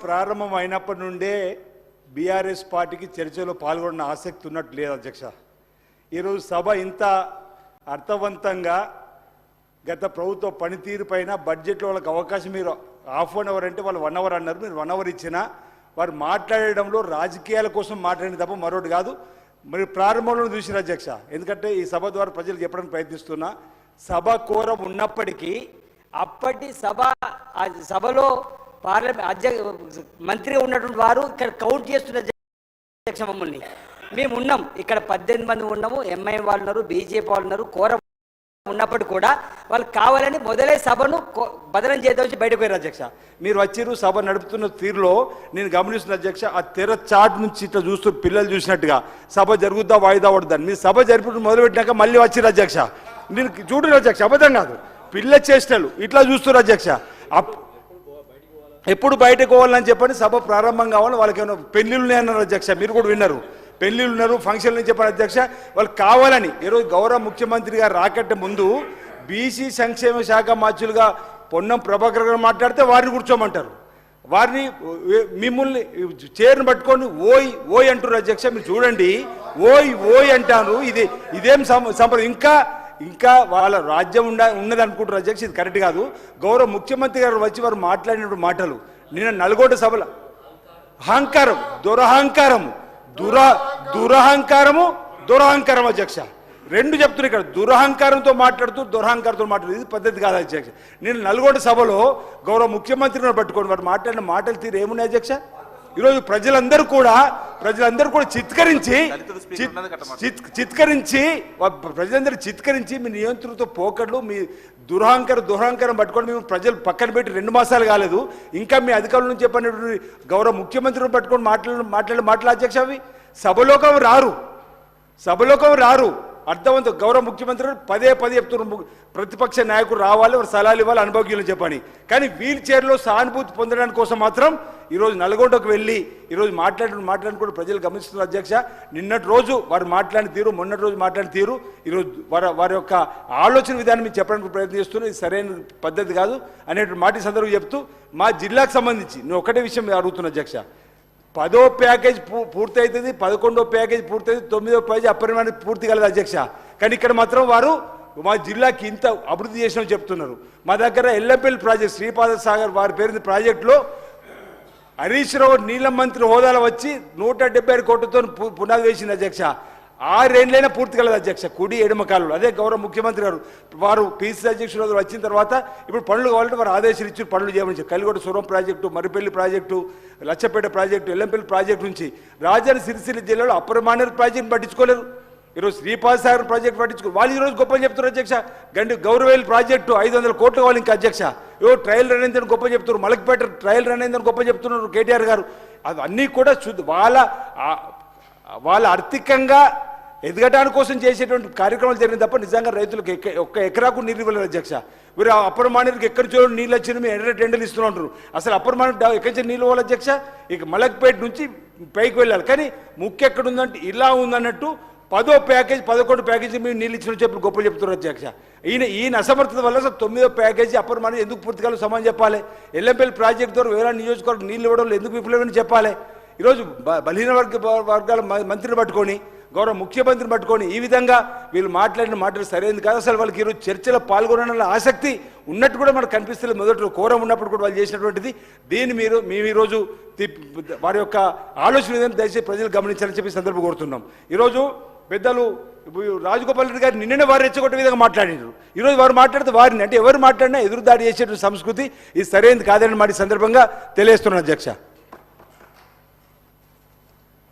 ప్రారంభం అయినప్పటి నుండే బీఆర్ఎస్ పార్టీకి చర్చలో పాల్గొన్న ఆసక్తి ఉన్నట్టు లేదు అధ్యక్ష. ఈరోజు సభ ఇంత అర్థవంతంగా గత ప్రభుత్వ పనితీరు పైన బడ్జెట్లో వాళ్ళకి అవకాశం, మీరు హాఫ్ అన్ అవర్ అంటే వాళ్ళు 1 అవర్ అన్నారు, మీరు 1 అవర్ ఇచ్చినా వారు మాట్లాడడంలో రాజకీయాల కోసం మాట్లాడిన తప్ప మరొకటి కాదు. మరి ప్రారంభంలో చూసిన అధ్యక్ష, ఎందుకంటే ఈ సభ ద్వారా ప్రజలకు చెప్పడానికి ప్రయత్నిస్తున్నా, సభ కోరం ఉన్నప్పటికీ అప్పటి సభలో పార్లమెంట్ మంత్రిగా ఉన్నటువంటి వారు ఇక్కడ కౌంట్ చేస్తున్న అధ్యక్ష మమ్మల్ని. మేము ఉన్నాం ఇక్కడ 18 మంది ఉన్నాము, ఎంఐఎం వాళ్ళు ఉన్నారు, బీజేపీ వాళ్ళు ఉన్నారు. కోరం ఉన్నప్పుడు కూడా వాళ్ళు కావాలని మొదలై సభను బదనం చేద్దాం బయటకు పోయారు అధ్యక్ష. మీరు వచ్చిరు సభ నడుపుతున్న తీరులో నేను గమనిస్తున్న అధ్యక్ష, ఆ తెర చాట్ నుంచి ఇట్లా చూస్తూ పిల్లలు చూసినట్టుగా సభ జరుగుద్దా వాయిదా పడుద్దని. మీరు సభ జరిపి మొదలుపెట్టినాక మళ్ళీ వచ్చిరు అధ్యక్ష. నేను చూడరు అధ్యక్ష, అబద్ధం కాదు, పిల్ల చేష్టలు ఇట్లా చూస్తున్నారు అధ్యక్ష. ఎప్పుడు బయటకు పోవాలని చెప్పని సభ ప్రారంభం కావాలని వాళ్ళకి ఏమైనా పెళ్లిళ్ళు అన్నారు అధ్యక్ష, మీరు కూడా విన్నారు, పెళ్లిళ్ళు ఉన్నారు, ఫంక్షన్లు అని చెప్పారు అధ్యక్ష. వాళ్ళు కావాలని ఈరోజు గౌరవ ముఖ్యమంత్రి గారు రాకట్టే ముందు బీసీ సంక్షేమ శాఖ మంత్రులుగా పొన్నం ప్రభాకర్ గారు మాట్లాడితే వారిని కూర్చోమంటారు, వారిని మిమ్మల్ని చైర్ను పట్టుకొని ఓయ్ ఓయ్ అంటారు అధ్యక్ష. మీరు చూడండి, ఓయ్ ఓయ్ అంటారు. ఇదేం సంప్రదాయం? ఇంకా వాళ్ళ రాజ్యం ఉన్నది అనుకుంటారు అధ్యక్ష. ఇది కరెక్ట్ కాదు. గౌరవ ముఖ్యమంత్రి గారు వచ్చి వారు మాట్లాడిన మాటలు నిన్న నల్గొండ సభలో అహంకారం, దురహంకారం అధ్యక్ష. రెండు చెప్తున్నారు ఇక్కడ, దురహంకారంతో మాట్లాడుతూ దురహంకారంతో మాట్లాడుతూ, ఇది పద్ధతి కాదు అధ్యక్ష. నేను నల్గొండ సభలో గౌరవ ముఖ్యమంత్రిని పట్టుకొని వారు మాట్లాడిన మాటలు తీరు ఏమున్నాయి అధ్యక్ష? ఈరోజు ప్రజలందరూ కూడా చిత్కరించి మీ నియంత్రణతో పోకడ్లు, మీ దురహంకారం పట్టుకొని మేము ప్రజలు పక్కన పెట్టి 2 మాసాలు కాలేదు, ఇంకా మీ అధికారుల నుంచి చెప్పినటువంటి గౌరవ ముఖ్యమంత్రిని పట్టుకొని మాట్లాడే అధ్యక్ష, అవి సభలోకం రారు. అర్థవంతం గౌరవ ముఖ్యమంత్రి పదే చెప్తున్నారు, ప్రతిపక్ష నాయకుడు రావాలి, వారు సలహాలు ఇవ్వాలి, అనుభవజ్ఞులు చెప్పని. కానీ వీల్ చైర్లో సానుభూతి పొందడానికి కోసం మాత్రం ఈరోజు నల్గొండకు వెళ్ళి ఈరోజు మాట్లాడిన కూడా ప్రజలు గమనిస్తున్నారు అధ్యక్ష. నిన్నటి రోజు వారు మాట్లాడిన తీరు, మొన్నటి రోజు మాట్లాడిన తీరు, ఈరోజు వారి యొక్క ఆలోచన విధానం మీరు చెప్పడానికి ప్రయత్నం చేస్తున్నారు. ఇది సరైన పద్ధతి కాదు అనేటువంటి మాట సందర్భంగా చెప్తూ, మా జిల్లాకు సంబంధించి నేను ఒకటే విషయం అడుగుతున్నా అధ్యక్ష. 10వ ప్యాకేజ్ పూర్తి అవుతుంది, 11వ ప్యాకేజ్ పూర్తి అవుతుంది, 9వ ప్యాకేజ్ అపరిమాణం పూర్తి కలదు అధ్యక్ష. కానీ ఇక్కడ మాత్రం వారు మా జిల్లాకి ఇంత అభివృద్ధి చేసినామని చెప్తున్నారు. మా దగ్గర ఎల్లంపల్లి ప్రాజెక్ట్, శ్రీపాద సాగర్ వారి పేరు ప్రాజెక్టులో హరీష్ రావు నీళ్ళ మంత్రి హోదాలో వచ్చి 176 కోట్లతో పునాది వేసింది అధ్యక్ష. 6 ఏళ్ళైనా పూర్తి కలదు అధ్యక్ష, కుడి ఎడమ కాలంలో. అదే గౌరవ ముఖ్యమంత్రి గారు వారు పీసీ అధ్యక్షుడు వచ్చిన తర్వాత ఇప్పుడు పనులు కావాలంటే వారు ఆదేశాలు ఇచ్చి పనులు చేయమని చెప్పి, కలిగొడ సురం project, Maripalli project, Lachapeta project, Yellampalli project నుంచి రాజధాని సిరిసిల్ల జిల్లాలో అపరిమాణ ప్రాజెక్టును పట్టించుకోలేరు. ఈరోజు శ్రీపాద సాగర్ ప్రాజెక్టు పట్టించుకో, వాళ్ళు ఈరోజు గొప్ప చెప్తున్నారు అధ్యక్ష. గౌరవేలు ప్రాజెక్టు 500 కోట్లు కావాలి ఇంకా అధ్యక్ష. ట్రయల్ రన్ అయిందని గొప్ప చెప్తున్నారు, మలక్పేట ట్రయల్ రన్ అయిందని గొప్ప చెప్తున్నారు కేటీఆర్ గారు. అవన్నీ కూడా వాళ్ళ ఆర్థికంగా ఎదగడానికి కోసం చేసేటువంటి కార్యక్రమాలు జరిగిన తప్ప నిజంగా రైతులకు ఒక్క ఎకరాకు నీళ్ళు ఇవ్వలేదు అధ్యక్ష. మీరు అపరిమాణానికి ఎక్కడి నుంచి నీళ్ళు వచ్చినా మేము ఎర్ర టెండర్లు ఇస్తూ ఉంటారు. అసలు అపరిమాణం ఎక్కడి నుంచి నీళ్ళు ఇవ్వాలి అధ్యక్ష? ఇక మలక్పేట నుంచి పైకి వెళ్ళాలి. కానీ ముఖ్య ఎక్కడ ఉందంటే ఇలా ఉందన్నట్టు 10వ ప్యాకేజ్ 11 ప్యాకేజీ మేము నీళ్ళు ఇచ్చిన చెప్పి గొప్ప చెప్తున్నారు అధ్యక్ష. ఈయన అసమర్థత వల్ల 9వ ప్యాకేజీ అపరిమాణం ఎందుకు పూర్తి కాలం సమానం చెప్పాలి? ఎల్లంపల్లి ప్రాజెక్టు ద్వారా వేరే నియోజకవర్గం నీళ్ళు ఇవ్వడంలో ఎందుకు విఫలమని చెప్పాలి? ఈరోజు బలహీన వర్గాల మంత్రిని పట్టుకొని, గౌరవ ముఖ్యమంత్రిని పట్టుకొని ఈ విధంగా వీళ్ళు మాట్లాడిన మాటలు సరైనది కాదు. అసలు వాళ్ళకి ఈరోజు చర్చలో పాల్గొనాలన్న ఆసక్తి ఉన్నట్టు కూడా మనకు కనిపిస్తుంది. మొదట్లో కోరం ఉన్నప్పుడు కూడా వాళ్ళు చేసినటువంటిది. దీన్ని మేము ఈరోజు వారి యొక్క ఆలోచన విధానం దయచేసి ప్రజలు గమనించాలని చెప్పి సందర్భం కోరుతున్నాం. ఈరోజు పెద్దలు రాజగోపాల్ రెడ్డి గారు నిన్ననే వారు రెచ్చగొట్టే విధంగా మాట్లాడినారు. ఈరోజు వారు మాట్లాడితే వారిని, అంటే ఎవరు మాట్లాడినా ఎదురుదాడి చేసేటువంటి సంస్కృతి ఇది సరైనది కాదని మాట సందర్భంగా తెలియజేస్తున్నాను అధ్యక్ష.